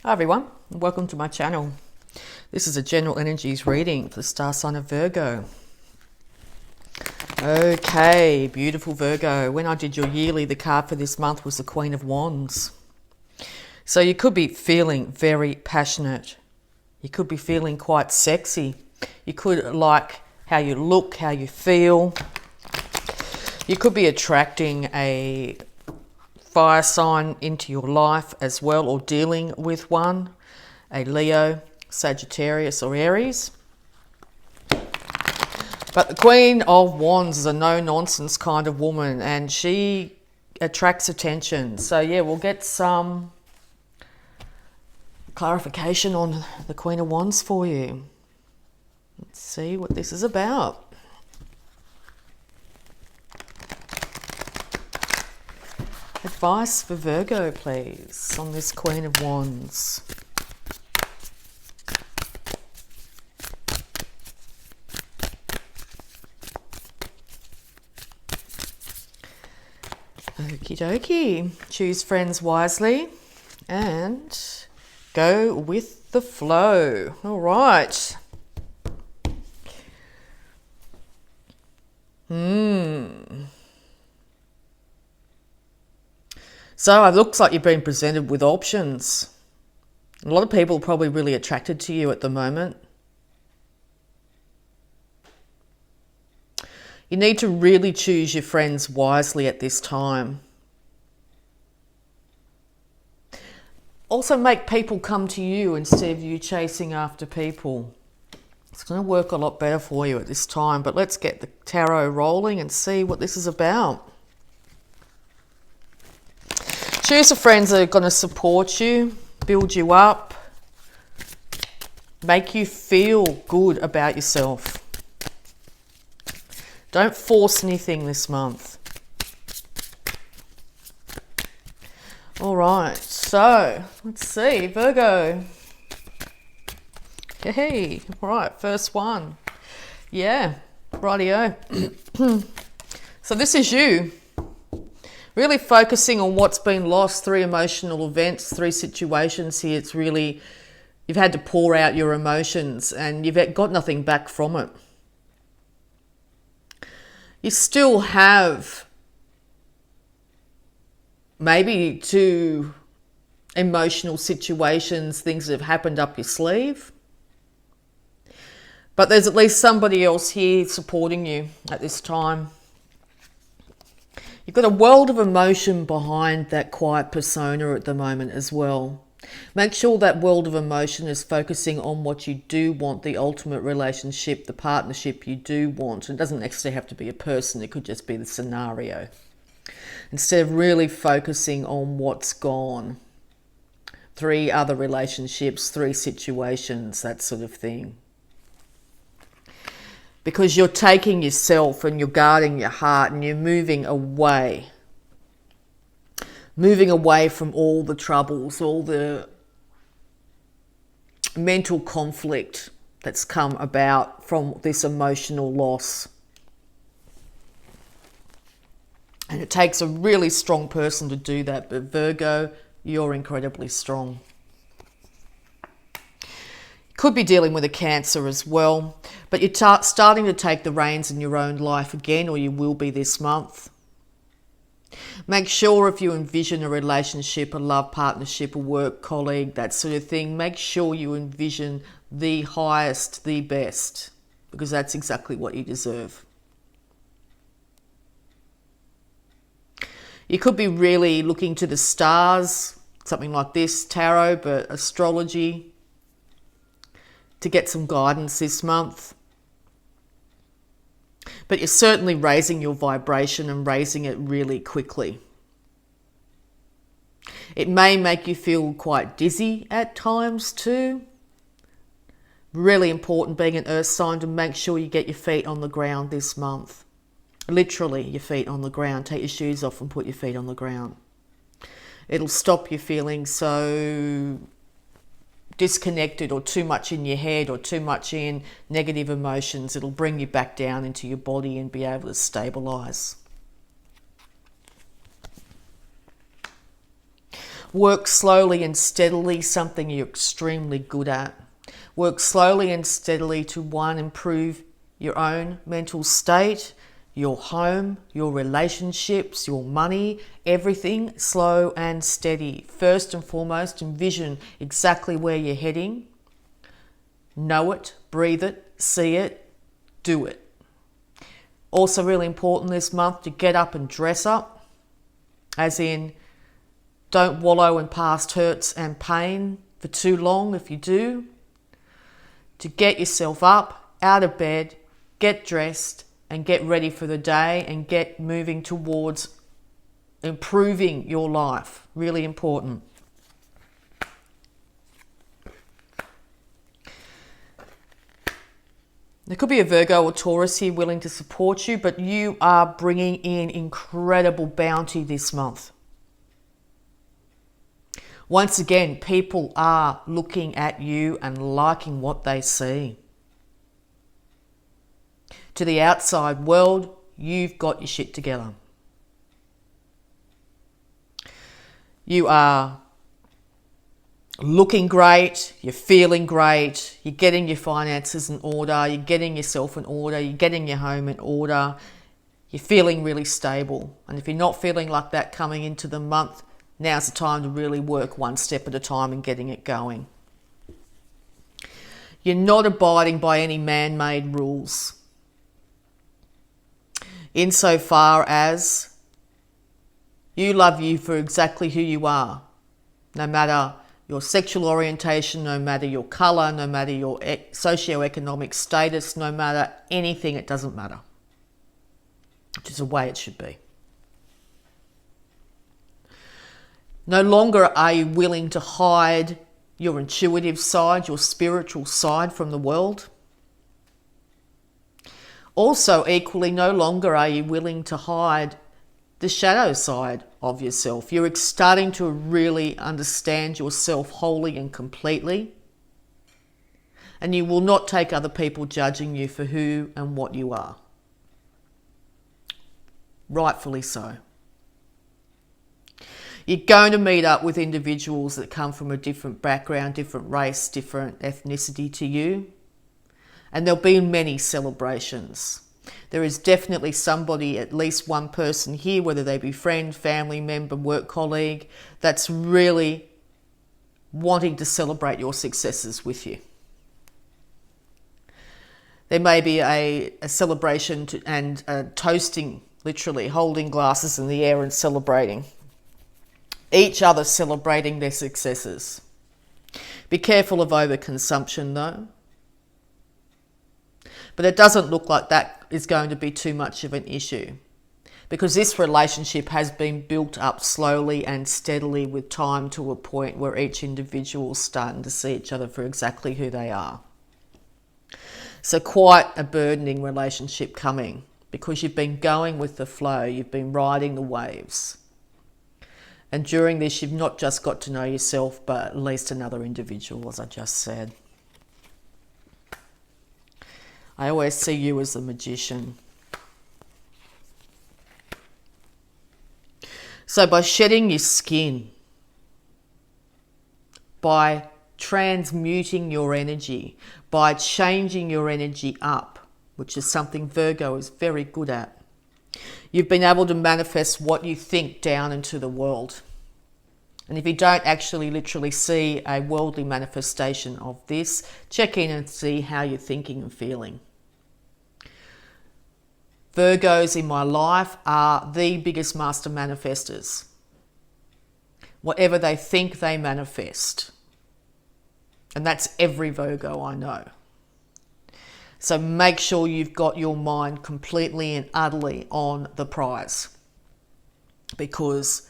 Hi everyone, and welcome to my channel. This is a general energies reading for the star sign of Virgo. Okay, beautiful Virgo. When I did your yearly, the card for this month was the Queen of Wands. So you could be feeling very passionate. You could be feeling quite sexy. You could like how you look, how you feel. You could be attracting a fire sign into your life as well, or dealing with one, a Leo, Sagittarius or Aries. But the Queen of Wands is a no-nonsense kind of woman, and she attracts attention. So yeah, we'll get some clarification on the Queen of Wands for you. Let's see what this is about. Advice for Virgo, please, on this Queen of Wands. Okie dokie. Choose friends wisely and go with the flow. All right. So it looks like you've been presented with options. A lot of people are probably really attracted to you at the moment. You need to really choose your friends wisely at this time. Also make people come to you instead of you chasing after people. It's going to work a lot better for you at this time. But let's get the tarot rolling and see what this is about. Choose the friends that are going to support you, build you up, make you feel good about yourself. Don't force anything this month. All right, so let's see, Virgo. Hey, all right, first one. Yeah, rightio. So this is you. Really focusing on what's been lost, 3 emotional events, 3 situations here. It's really, you've had to pour out your emotions and you've got nothing back from it. You still have maybe 2 emotional situations, things that have happened up your sleeve. But there's at least somebody else here supporting you at this time. You've got a world of emotion behind that quiet persona at the moment as well. Make sure that world of emotion is focusing on what you do want, the ultimate relationship, the partnership you do want. It doesn't actually have to be a person, it could just be the scenario. Instead of really focusing on what's gone. 3 other relationships, 3 situations, that sort of thing. Because you're taking yourself and you're guarding your heart and you're moving away. Moving away from all the troubles, all the mental conflict that's come about from this emotional loss. And it takes a really strong person to do that. But Virgo, you're incredibly strong. Could be dealing with a Cancer as well, but you're starting to take the reins in your own life again, or you will be this month. Make sure if you envision a relationship, a love partnership, a work colleague, that sort of thing, make sure you envision the highest, the best, because that's exactly what you deserve. You could be really looking to the stars, something like this, tarot, but astrology, to get some guidance this month. But you're certainly raising your vibration and raising it really quickly. It may make you feel quite dizzy at times too. Really important, being an earth sign, to make sure you get your feet on the ground this month. Literally your feet on the ground. Take your shoes off and put your feet on the ground. It'll stop you feeling so disconnected or too much in your head or too much in negative emotions. It'll bring you back down into your body and be able to stabilize. Work slowly and steadily, something you're extremely good at. Work slowly and steadily to, one, improve your own mental state, your home, your relationships, your money, everything slow and steady. First and foremost, envision exactly where you're heading. Know it, breathe it, see it, do it. Also really important this month to get up and dress up, as in don't wallow in past hurts and pain for too long if you do. To get yourself up, out of bed, get dressed and get ready for the day and get moving towards improving your life. Really important. There could be a Virgo or Taurus here willing to support you, but you are bringing in incredible bounty this month. Once again, people are looking at you and liking what they see. To the outside world, you've got your shit together. You are looking great, you're feeling great, you're getting your finances in order, you're getting yourself in order, you're getting your home in order, you're feeling really stable. And if you're not feeling like that coming into the month, now's the time to really work one step at a time and getting it going. You're not abiding by any man-made rules, insofar as you love you for exactly who you are, no matter your sexual orientation, no matter your colour, no matter your socioeconomic status, no matter anything, it doesn't matter. Which is the way it should be. No longer are you willing to hide your intuitive side, your spiritual side from the world. Also, equally, no longer are you willing to hide the shadow side of yourself. You're starting to really understand yourself wholly and completely. And you will not take other people judging you for who and what you are. Rightfully so. You're going to meet up with individuals that come from a different background, different race, different ethnicity to you. And there'll be many celebrations. There is definitely somebody, at least one person here, whether they be friend, family member, work colleague, that's really wanting to celebrate your successes with you. There may be a celebration and toasting, literally holding glasses in the air and celebrating. Each other celebrating their successes. Be careful of overconsumption though. But it doesn't look like that is going to be too much of an issue, because this relationship has been built up slowly and steadily with time to a point where each individual is starting to see each other for exactly who they are. So quite a burdening relationship coming, because you've been going with the flow, you've been riding the waves. And during this, you've not just got to know yourself, but at least another individual, as I just said. I always see you as a magician. So by shedding your skin, by transmuting your energy, by changing your energy up, which is something Virgo is very good at, you've been able to manifest what you think down into the world. And if you don't actually literally see a worldly manifestation of this, check in and see how you're thinking and feeling. Virgos in my life are the biggest master manifestors. Whatever they think, they manifest. And that's every Virgo I know. So make sure you've got your mind completely and utterly on the prize, because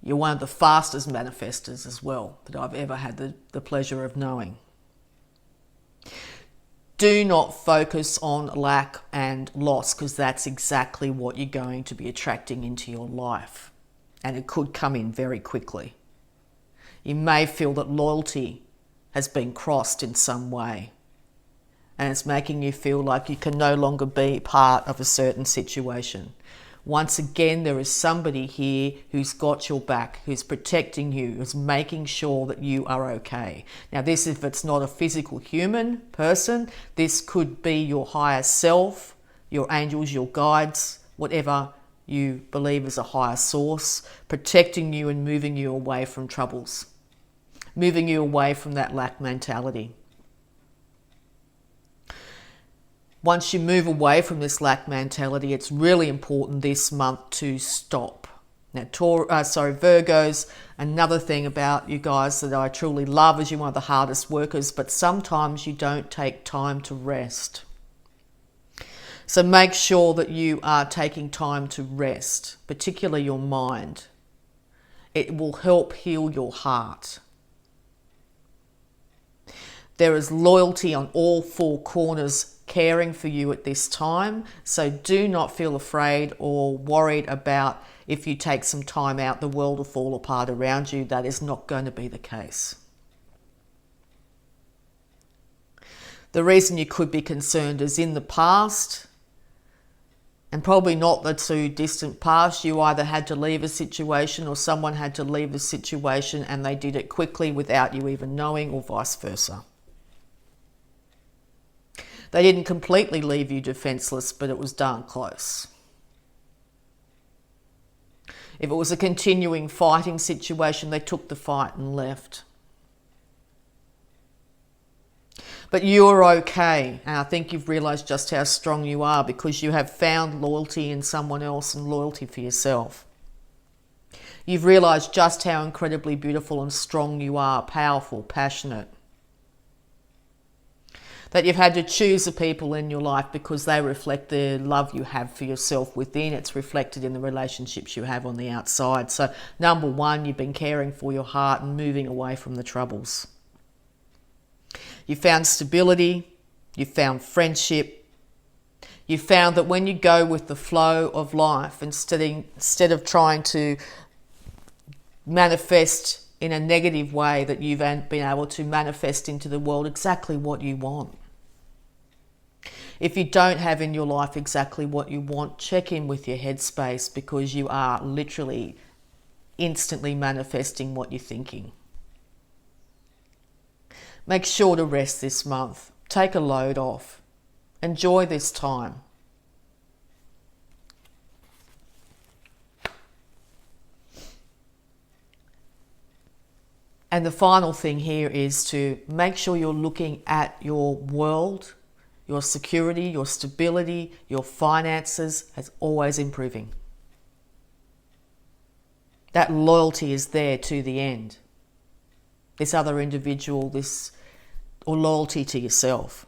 you're one of the fastest manifestors as well that I've ever had the pleasure of knowing. Do not focus on lack and loss, because that's exactly what you're going to be attracting into your life. And it could come in very quickly. You may feel that loyalty has been crossed in some way, and it's making you feel like you can no longer be part of a certain situation. Once again, there is somebody here who's got your back, who's protecting you, who's making sure that you are okay. Now, this, if it's not a physical human person, this could be your higher self, your angels, your guides, whatever you believe is a higher source, protecting you and moving you away from troubles, moving you away from that lack mentality. Once you move away from this lack mentality, it's really important this month to stop. Now, Virgos, another thing about you guys that I truly love is you're one of the hardest workers, but sometimes you don't take time to rest. So make sure that you are taking time to rest, particularly your mind. It will help heal your heart. There is loyalty on all four corners caring for you at this time. So do not feel afraid or worried about if you take some time out, the world will fall apart around you. That is not going to be the case. The reason you could be concerned is in the past, and probably not the too distant past, you either had to leave a situation or someone had to leave a situation and they did it quickly without you even knowing, or vice versa. They didn't completely leave you defenseless, but it was darn close. If it was a continuing fighting situation, they took the fight and left. But you're okay, and I think you've realised just how strong you are because you have found loyalty in someone else and loyalty for yourself. You've realised just how incredibly beautiful and strong you are, powerful, passionate. That you've had to choose the people in your life because they reflect the love you have for yourself within. It's reflected in the relationships you have on the outside. So number one, you've been caring for your heart and moving away from the troubles. You found stability, you found friendship, you found that when you go with the flow of life, instead of trying to manifest in a negative way, that you've been able to manifest into the world exactly what you want. If you don't have in your life exactly what you want, check in with your headspace because you are literally instantly manifesting what you're thinking. Make sure to rest this month. Take a load off. Enjoy this time. And the final thing here is to make sure you're looking at your world, your security, your stability, your finances as always improving. That loyalty is there to the end. This other individual, or loyalty to yourself.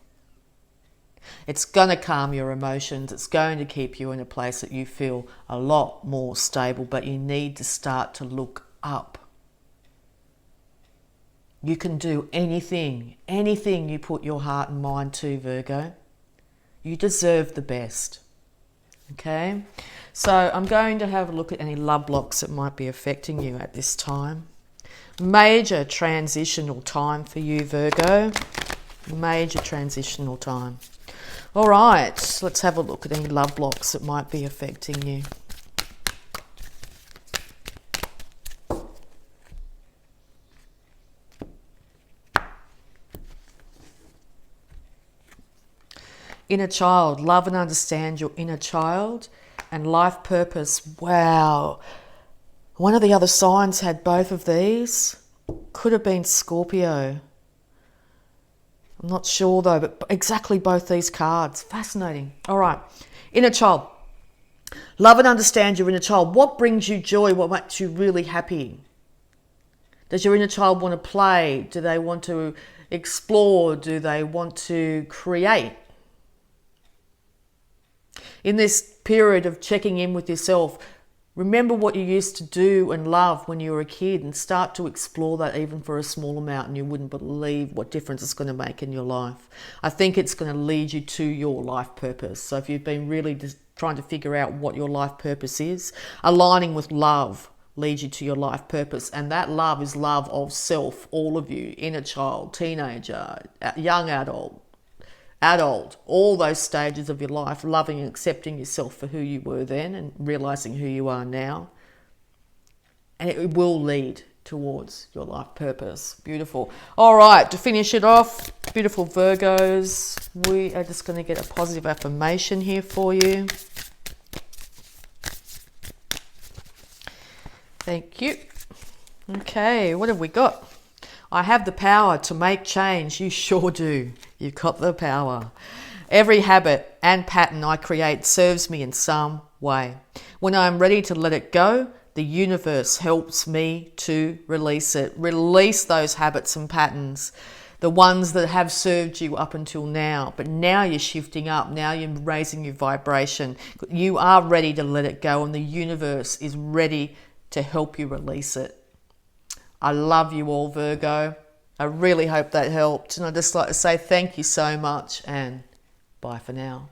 It's going to calm your emotions. It's going to keep you in a place that you feel a lot more stable, but you need to start to look up. You can do anything you put your heart and mind to, Virgo. You deserve the best. Okay? So I'm going to have a look at any love blocks that might be affecting you at this time. Major transitional time for you, Virgo. Major transitional time. All right, let's have a look at any love blocks that might be affecting you. Inner child, love and understand your inner child, and life purpose. Wow. One of the other signs had both of these. Could have been Scorpio. I'm not sure though, but exactly both these cards. Fascinating. All right. Inner child. Love and understand your inner child. What brings you joy? What makes you really happy? Does your inner child want to play? Do they want to explore? Do they want to create? In this period of checking in with yourself, remember what you used to do and love when you were a kid and start to explore that even for a small amount, and you wouldn't believe what difference it's going to make in your life. I think it's going to lead you to your life purpose. So if you've been really just trying to figure out what your life purpose is, aligning with love leads you to your life purpose. And that love is love of self, all of you, inner child, teenager, young adult, adult, all those stages of your life, loving and accepting yourself for who you were then and realizing who you are now. And it will lead towards your life purpose. Beautiful. All right, to finish it off, beautiful Virgos, we are just going to get a positive affirmation here for you. Thank you. Okay, what have we got? I have the power to make change. You sure do. You've got the power. Every habit and pattern I create serves me in some way. When I am ready to let it go, the universe helps me to release it. Release those habits and patterns, the ones that have served you up until now. But now you're shifting up. Now you're raising your vibration. You are ready to let it go, and the universe is ready to help you release it. I love you all, Virgo. I really hope that helped. And I'd just like to say thank you so much, and bye for now.